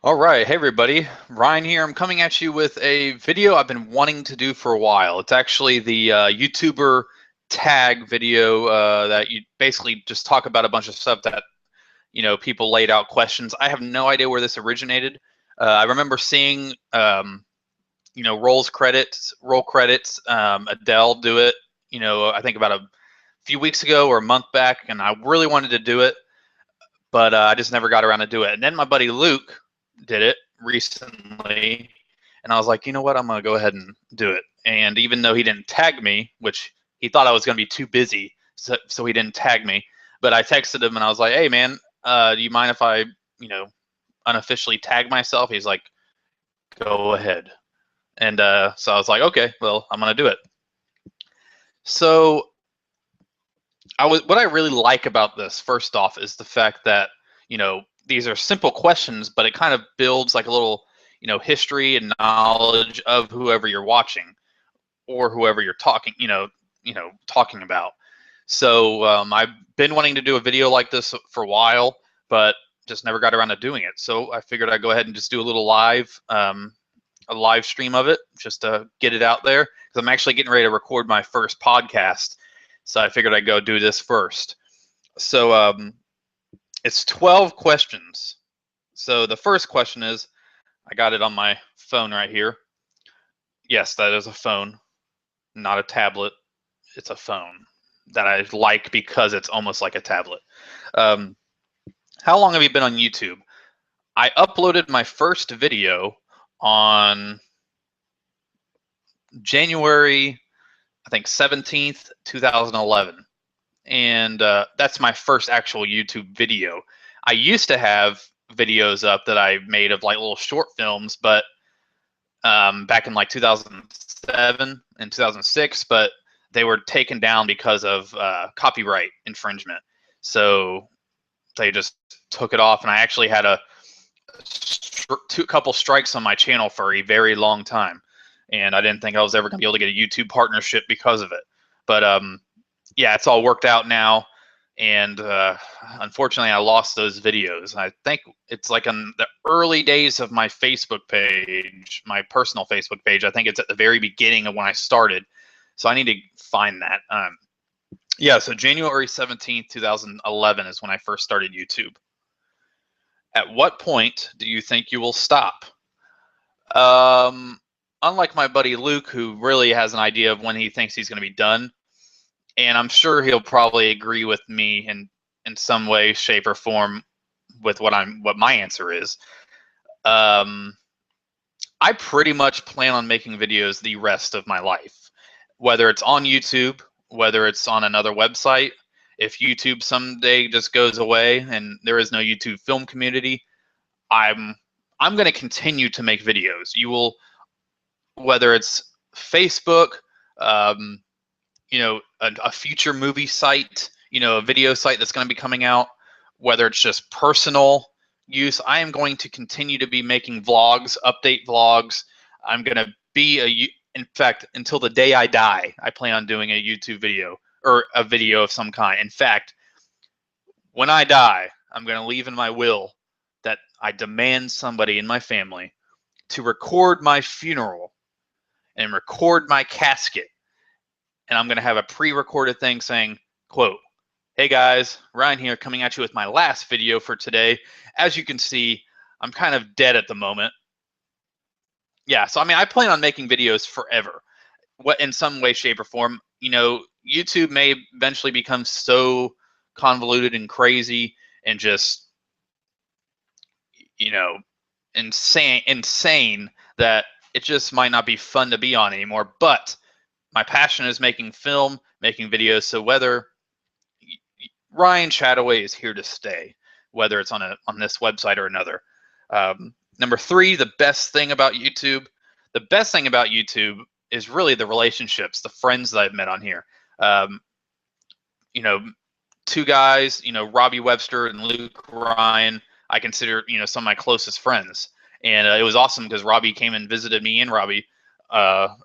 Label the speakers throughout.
Speaker 1: All right, hey everybody, Ryan here. I'm coming at you with a video I've been wanting to do for a while. It's actually the YouTuber tag video that you basically just talk about a bunch of stuff that people laid out questions. I have no idea where this originated. I remember seeing roll credits, Adele do it. I think about a few weeks ago or a month back, and I really wanted to do it, but I just never got around to do it. And then my buddy Luke did it recently, and I was like, you know what, I'm gonna go ahead and do it. And even though he didn't tag me, which he thought I was gonna be too busy, so he didn't tag me, but I texted him and I was like, hey man, do you mind if I, unofficially tag myself? He's like, go ahead. And so I was like, okay, well, I'm gonna do it. So what I really like about this, first off, is the fact that these are simple questions, but it kind of builds like a little history and knowledge of whoever you're watching or whoever you're talking about. So I've been wanting to do a video like this for a while, but just never got around to doing it. So I figured I'd go ahead and just do a little a live stream of it, just to get it out there, because I'm actually getting ready to record my first podcast. So I figured I'd go do this first. So it's 12 questions. So the first question is, I got it on my phone right here. Yes, that is a phone, not a tablet. It's a phone that I like because it's almost like a tablet. Um, how long have you been on YouTube? I uploaded my first video on January, I think 17th, 2011. And that's my first actual YouTube video. I used to have videos up that I made of like little short films, but back in like 2007 and 2006, but they were taken down because of copyright infringement. So they just took it off, and I actually had a couple strikes on my channel for a very long time, and I didn't think I was ever going to be able to get a YouTube partnership because of it. But yeah, it's all worked out now, and unfortunately I lost those videos. I think it's like in the early days of my Facebook page, my personal Facebook page. I think it's at the very beginning of when I started, so I need to find that. Yeah, so January 17th, 2011 is when I first started YouTube. At what point do you think you will stop? Um, Unlike my buddy Luke, who really has an idea of when he thinks he's going to be done, and I'm sure he'll probably agree with me in some way, shape, or form with what my answer is. I pretty much plan on making videos the rest of my life, whether it's on YouTube, whether it's on another website. If YouTube someday just goes away and there is no YouTube film community, I'm going to continue to make videos. You will, whether it's Facebook, a future movie site, a video site that's going to be coming out, whether it's just personal use, I am going to continue to be making vlogs, update vlogs. I'm going to be in fact, until the day I die, I plan on doing a YouTube video or a video of some kind. In fact, when I die, I'm going to leave in my will that I demand somebody in my family to record my funeral and record my casket. And I'm going to have a pre-recorded thing saying, quote, "Hey guys, Ryan here, coming at you with my last video for today. As you can see, I'm kind of dead at the moment." Yeah, so I mean, I plan on making videos forever, what in some way, shape, or form. YouTube may eventually become so convoluted and crazy and just, you know, insane that it just might not be fun to be on anymore. But my passion is making film, making videos. So whether Ryan Chataway is here to stay, whether it's on this website or another. Number three, the best thing about YouTube. The best thing about YouTube is really the relationships, the friends that I've met on here. You know, two guys, Robbie Webster and Luke Ryan, I consider, some of my closest friends. And it was awesome because Robbie came and visited me and Robbie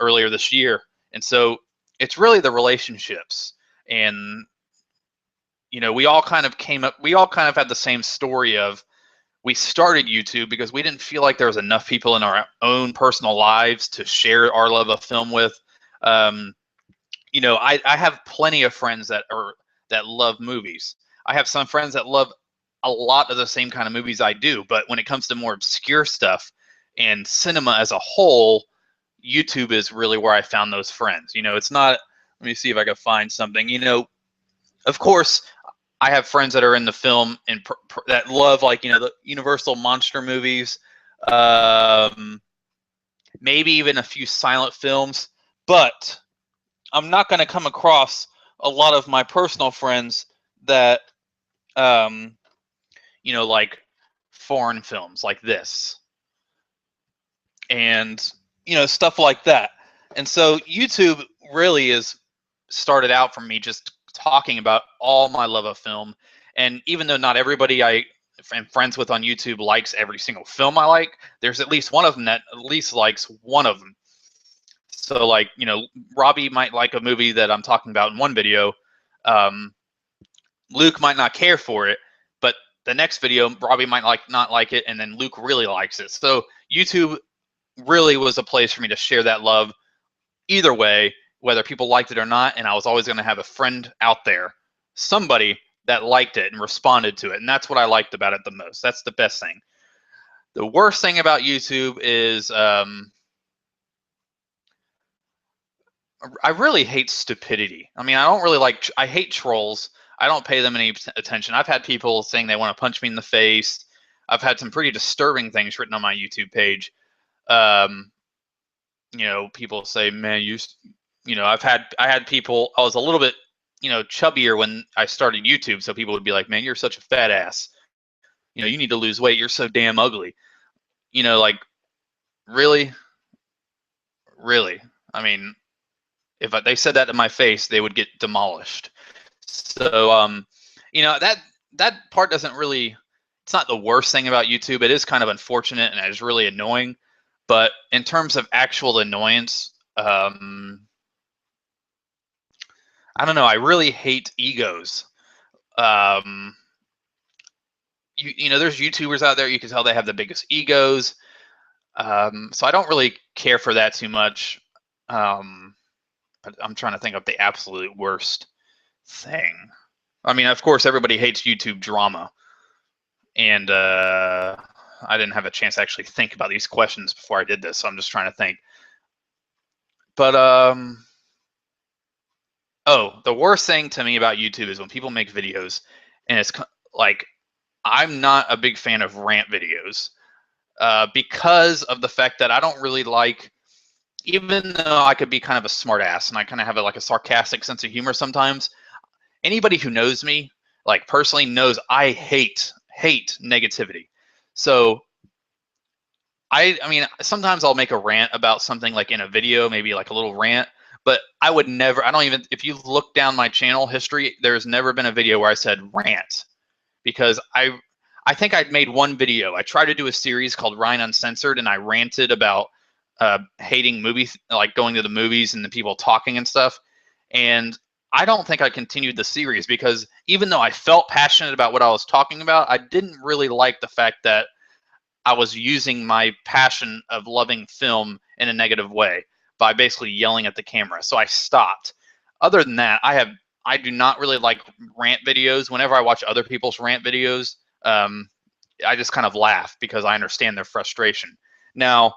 Speaker 1: earlier this year. And so it's really the relationships. And we all kind of had the same story of we started YouTube because we didn't feel like there was enough people in our own personal lives to share our love of film with. Um, I have plenty of friends that love movies. I have some friends that love a lot of the same kind of movies I do, but when it comes to more obscure stuff and cinema as a whole, YouTube is really where I found those friends. It's not. Let me see if I can find something. Of course, I have friends that are in the film and that love the Universal monster movies, um, maybe even a few silent films, but I'm not going to come across a lot of my personal friends that um, like foreign films like this and stuff like that. And so YouTube really is started out for me just talking about all my love of film. And even though not everybody I am friends with on YouTube likes every single film I like, there's at least one of them that at least likes one of them. So Robbie might like a movie that I'm talking about in one video. Luke might not care for it, but the next video Robbie might not like it, and then Luke really likes it. So YouTube really was a place for me to share that love either way, whether people liked it or not. And I was always going to have a friend out there, somebody that liked it and responded to it. And that's what I liked about it the most. That's the best thing. The worst thing about YouTube is I really hate stupidity. I mean, I hate trolls. I don't pay them any attention. I've had people saying they want to punch me in the face. I've had some pretty disturbing things written on my YouTube page. People say, man, I had people, I was a little bit, chubbier when I started YouTube. So people would be like, man, you're such a fat ass. You need to lose weight. You're so damn ugly. Really? Really? I mean, if they said that to my face, they would get demolished. So, that part doesn't really, it's not the worst thing about YouTube. It is kind of unfortunate and it is really annoying. But in terms of actual annoyance, I don't know. I really hate egos. There's YouTubers out there, you can tell they have the biggest egos. So I don't really care for that too much. But I'm trying to think of the absolute worst thing. I mean, of course, everybody hates YouTube drama. And I didn't have a chance to actually think about these questions before I did this, so I'm just trying to think. But the worst thing to me about YouTube is when people make videos and it's like, I'm not a big fan of rant videos because of the fact that I don't really like, even though I could be kind of a smart ass and I kind of have a sarcastic sense of humor sometimes, anybody who knows me, like personally, knows I hate negativity. So I mean, sometimes I'll make a rant about something like in a video, maybe like a little rant, but I would never, I don't even, if you look down my channel history, there's never been a video where I said rant, because I think I'd made one video. I tried to do a series called Ryan Uncensored, and I ranted about hating movies, like going to the movies and the people talking and stuff. And I don't think I continued the series because even though I felt passionate about what I was talking about, I didn't really like the fact that I was using my passion of loving film in a negative way by basically yelling at the camera. So I stopped. Other than that, I do not really like rant videos. Whenever I watch other people's rant videos, I just kind of laugh because I understand their frustration. Now,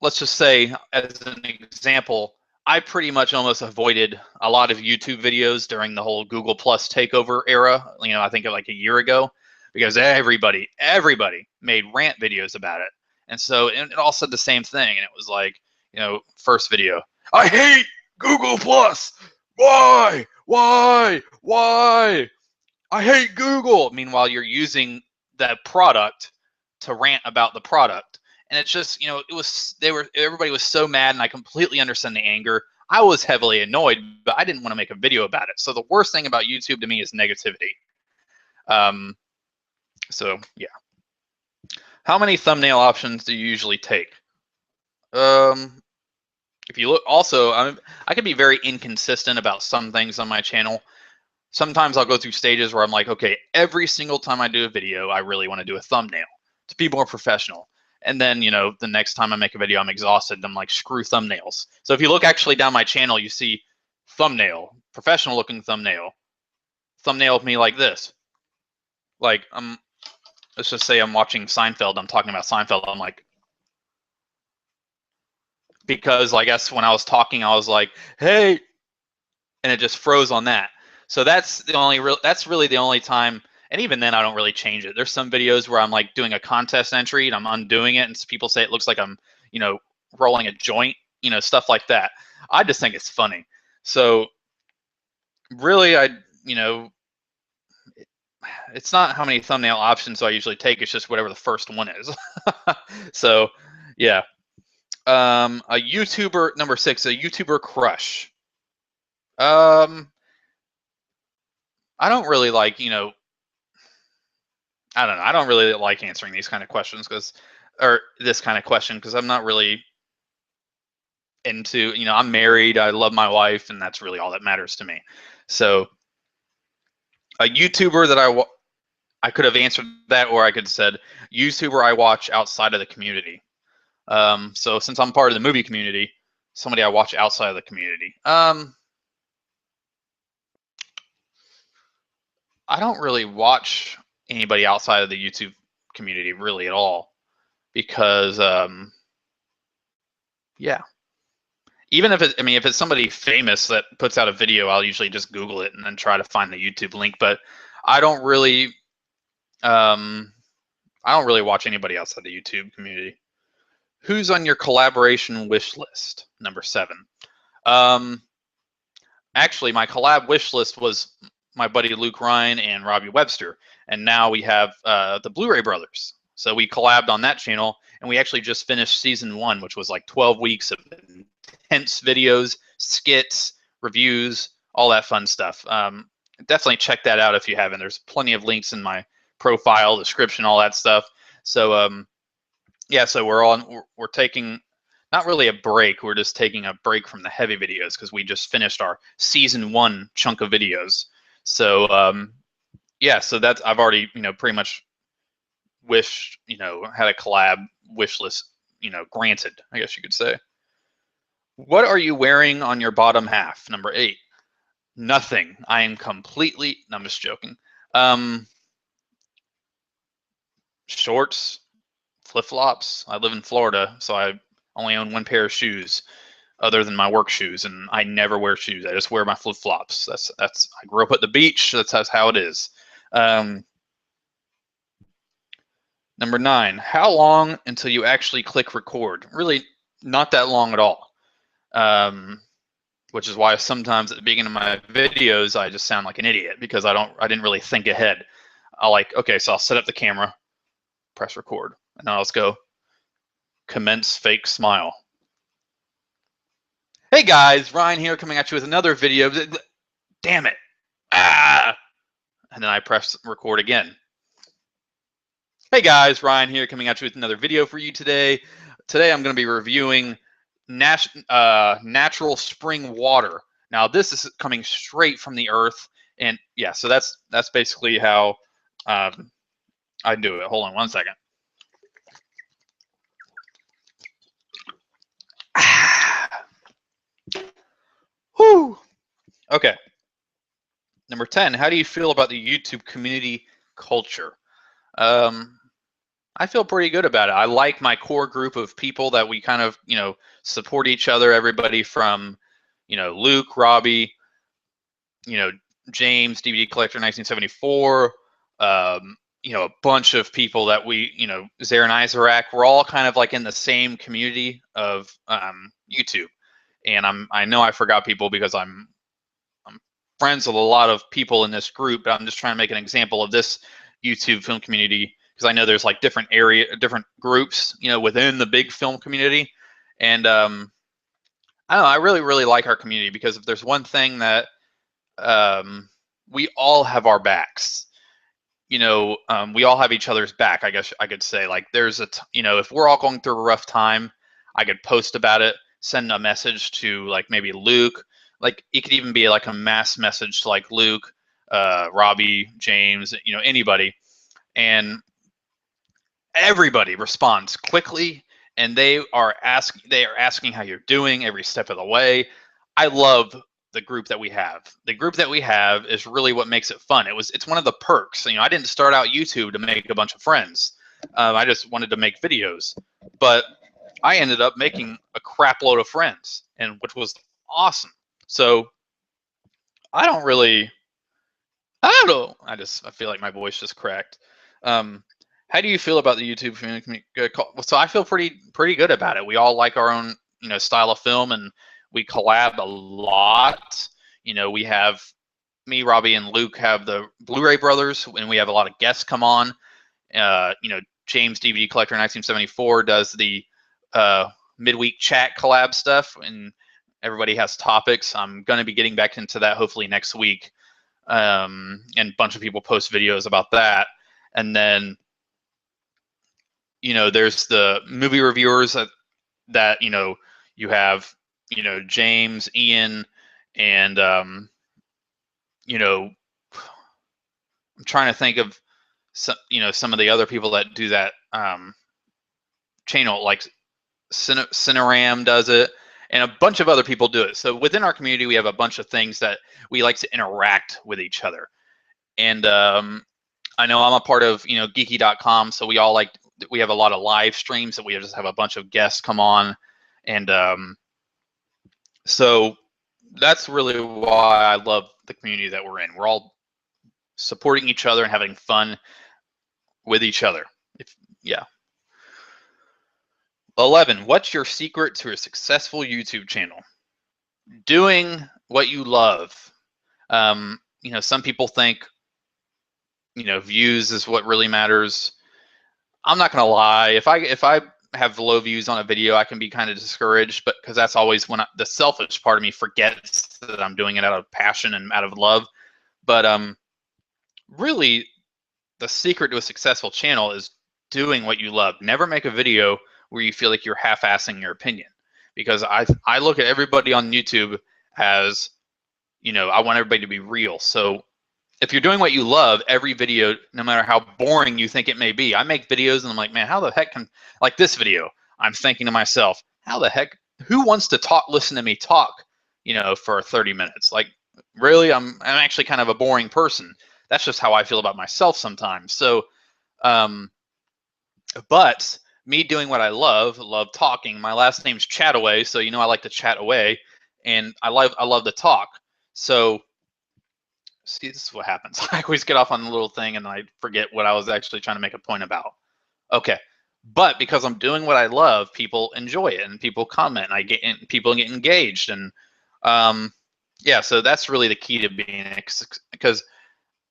Speaker 1: let's just say, as an example, I pretty much almost avoided a lot of YouTube videos during the whole Google Plus takeover era. I think like a year ago, because everybody made rant videos about it. And so it all said the same thing. And it was like, first video, I hate Google Plus. Why? I hate Google. Meanwhile, you're using that product to rant about the product. And it's just, everybody was so mad, and I completely understand the anger. I was heavily annoyed, but I didn't want to make a video about it. So the worst thing about YouTube to me is negativity. So yeah. How many thumbnail options do you usually take? If you look, also, I can be very inconsistent about some things on my channel. sometimes I'll go through stages where I'm like, okay, every single time I do a video, I really want to do a thumbnail to be more professional. And then, you know, the next time I make a video, I'm exhausted. I'm like, screw thumbnails. So if you look actually down my channel, you see thumbnail, professional looking thumbnail of me like this. Like, let's just say I'm watching Seinfeld. I'm talking about Seinfeld. I'm like, because I guess when I was talking, I was like, hey, and it just froze on that. So that's really the only time. And even then, I don't really change it. There's some videos where I'm like doing a contest entry and I'm undoing it, and people say it looks like I'm, you know, rolling a joint, you know, stuff like that. I just think it's funny. So really, you know, it's not how many thumbnail options I usually take. It's just whatever the first one is. So, yeah. A YouTuber, number 6, a YouTuber crush. I don't really like, you know, I don't know. I don't really like answering these kind of questions or this kind of question because I'm not really into, you know, I'm married, I love my wife, and that's really all that matters to me. So a YouTuber that I could have answered that, or I could have said YouTuber I watch outside of the community. So since I'm part of the movie community, somebody I watch outside of the community. I don't really watch anybody outside of the YouTube community really at all because, yeah. Even if I mean, if it's somebody famous that puts out a video, I'll usually just Google it and then try to find the YouTube link. But I don't really, watch anybody outside the YouTube community. Who's on your collaboration wish list? Number 7. Actually, my collab wish list was my buddy Luke Ryan and Robbie Webster, and now we have the Blu-ray Brothers. So we collabed on that channel, and we actually just finished season 1, which was like 12 weeks of intense videos, skits, reviews, all that fun stuff. Definitely check that out if you haven't. There's plenty of links in my profile, description, all that stuff. So yeah, so we're taking not really a break. We're just taking a break from the heavy videos because we just finished our season 1 chunk of videos. So yeah, so that's I've already, you know, pretty much wished, you know, had a collab wish list, you know, granted, I guess you could say. What are you wearing on your bottom half? Number 8. Nothing. I am completely. No, I'm just joking. Shorts, flip-flops. I live in Florida, so I only own 1 pair of shoes other than my work shoes, and I never wear shoes. I just wear my flip-flops. That's I grew up at the beach. That's how it is. Number 9, how long until you actually click record? Really not that long at all. Which is why sometimes at the beginning of my videos I just sound like an idiot because I didn't really think ahead. Okay, so I'll set up the camera, press record, and now let's go. Commence fake smile. Hey guys, Ryan here coming at you with another video. Damn it. Ah! And then I press record again. Hey guys, Ryan here coming at you with another video for you today. Today I'm going to be reviewing natural spring water. Now this is coming straight from the earth, and yeah, so that's basically how I do it. Hold on one second. Whew. Okay. Number 10, how do you feel about the YouTube community culture? I feel pretty good about it. I like my core group of people that we kind of, you know, support each other. Everybody from, you know, Luke, Robbie, you know, James, DVD Collector 1974, you know, a bunch of people that we, you know, Zarin Isaac, we're all kind of like in the same community of YouTube. And I know I forgot people because I'm friends with a lot of people in this group, but I'm just trying to make an example of this YouTube film community because I know there's like different groups, you know, within the big film community. And I don't know, I really like our community because if there's one thing that we all have our backs, you know, we all have each other's back, I guess I could say. Like there's you know, if we're all going through a rough time, I could post about it, send a message to like maybe Luke. Like it could even be like a mass message to like Luke, Robbie, James, anybody, and everybody responds quickly, and they are asking how you're doing every step of the way. I love the group that we have. The group that we have is really what makes it fun. It's one of the perks. I didn't start out YouTube to make a bunch of friends. I just wanted to make videos, but I ended up making a crap load of friends, and which was awesome. So I don't really, I don't know. I feel like my voice just cracked. Um, how do you feel about the YouTube community? So I feel pretty good about it. We all like our own style of film, and we collab a lot. We have me, Robbie, and Luke have the Blu-ray Brothers, and we have a lot of guests come on. James DVD Collector 1974 does the midweek chat collab stuff, and everybody has topics. I'm going to be getting back into that hopefully next week, and a bunch of people post videos about that. And then there's the movie reviewers that you have James, Ian, and I'm trying to think of some of the other people that do that channel, like Cineram does it, and a bunch of other people do it. So within our community, we have a bunch of things that we like to interact with each other. And I know I'm a part of geeky.com, so we have a lot of live streams that we just have a bunch of guests come on, and so that's really why I love the community that we're in. We're all supporting each other and having fun with each other. Yeah. 11, what's your secret to a successful YouTube channel? Doing what you love. Some people think, views is what really matters. I'm not gonna lie. If I have low views on a video, I can be kind of discouraged, but because that's always when the selfish part of me forgets that I'm doing it out of passion and out of love. But really, the secret to a successful channel is doing what you love. Never make a video where you feel like you're half-assing your opinion, because I look at everybody on YouTube as, I want everybody to be real. So if you're doing what you love, every video, no matter how boring you think it may be, I make videos and I'm like, man, how the heck like this video, I'm thinking to myself, how the heck, who wants to listen to me talk, for 30 minutes? Like, really, I'm actually kind of a boring person. That's just how I feel about myself sometimes. So, but me doing what I love talking. My last name's Chataway, so I like to chat away, and I love to talk. So, see, this is what happens. I always get off on the little thing, and I forget what I was actually trying to make a point about. Okay, but because I'm doing what I love, people enjoy it, and people comment, and people get engaged, and yeah. So that's really the key to being, because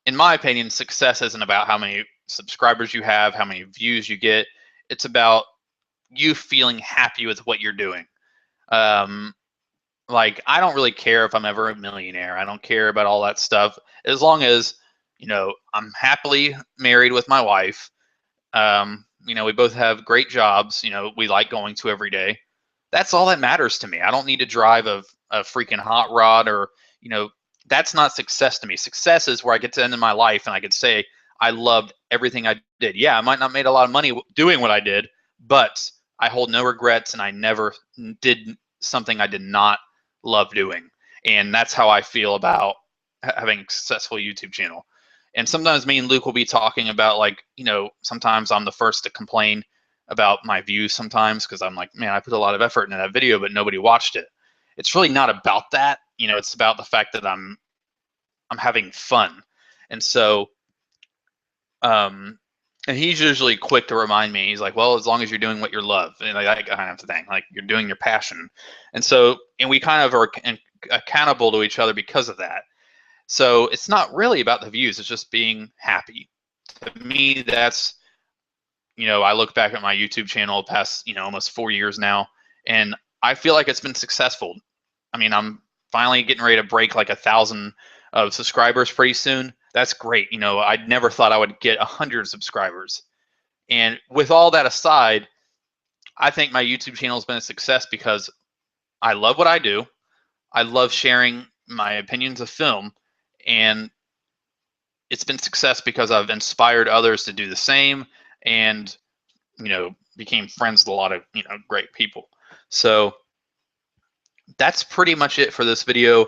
Speaker 1: in my opinion, success isn't about how many subscribers you have, how many views you get. It's about you feeling happy with what you're doing. Like, I don't really care if I'm ever a millionaire. I don't care about all that stuff. As long as, I'm happily married with my wife. We both have great jobs, we like going to every day. That's all that matters to me. I don't need to drive a freaking hot rod, or, that's not success to me. Success is where I get to end in my life and I could say I loved everything I did. Yeah, I might not made a lot of money doing what I did, but I hold no regrets, and I never did something I did not love doing. And that's how I feel about having a successful YouTube channel. And sometimes me and Luke will be talking about, like, sometimes I'm the first to complain about my views sometimes, because I'm like, man, I put a lot of effort into that video, but nobody watched it. It's really not about that. It's about the fact that I'm having fun. And so, and he's usually quick to remind me. He's like, well, as long as you're doing what you love, and like, I kind of think, like, you're doing your passion. And so, and we kind of are accountable to each other because of that. So it's not really about the views. It's just being happy. To me, that's, I look back at my YouTube channel past, almost 4 years now, and I feel like it's been successful. I mean, I'm finally getting ready to break like 1,000 subscribers pretty soon. That's great. I never thought I would get 100 subscribers. And with all that aside, I think my YouTube channel has been a success because I love what I do. I love sharing my opinions of film, and it's been success because I've inspired others to do the same, and became friends with a lot of great people. So that's pretty much it for this video.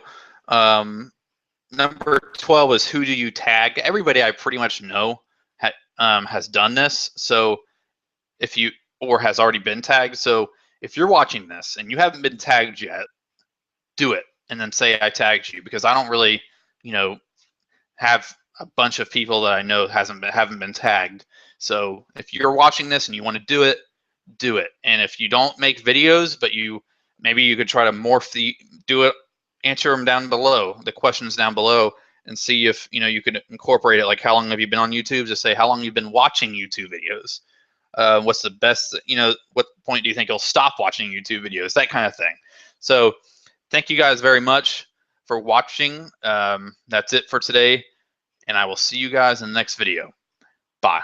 Speaker 1: Number 12 is, who do you tag? Everybody I pretty much know has done this. So if you, or has already been tagged. So if you're watching this and you haven't been tagged yet, do it and then say I tagged you, because I don't really, have a bunch of people that I know haven't been tagged. So if you're watching this and you want to do it, do it. And if you don't make videos, but maybe you could try to do it, answer them down below, the questions down below, and see if you could incorporate it. Like, how long have you been on YouTube? Just say how long you've been watching YouTube videos. What's the best, what point do you think you'll stop watching YouTube videos? That kind of thing. So thank you guys very much for watching. That's it for today, and I will see you guys in the next video. Bye.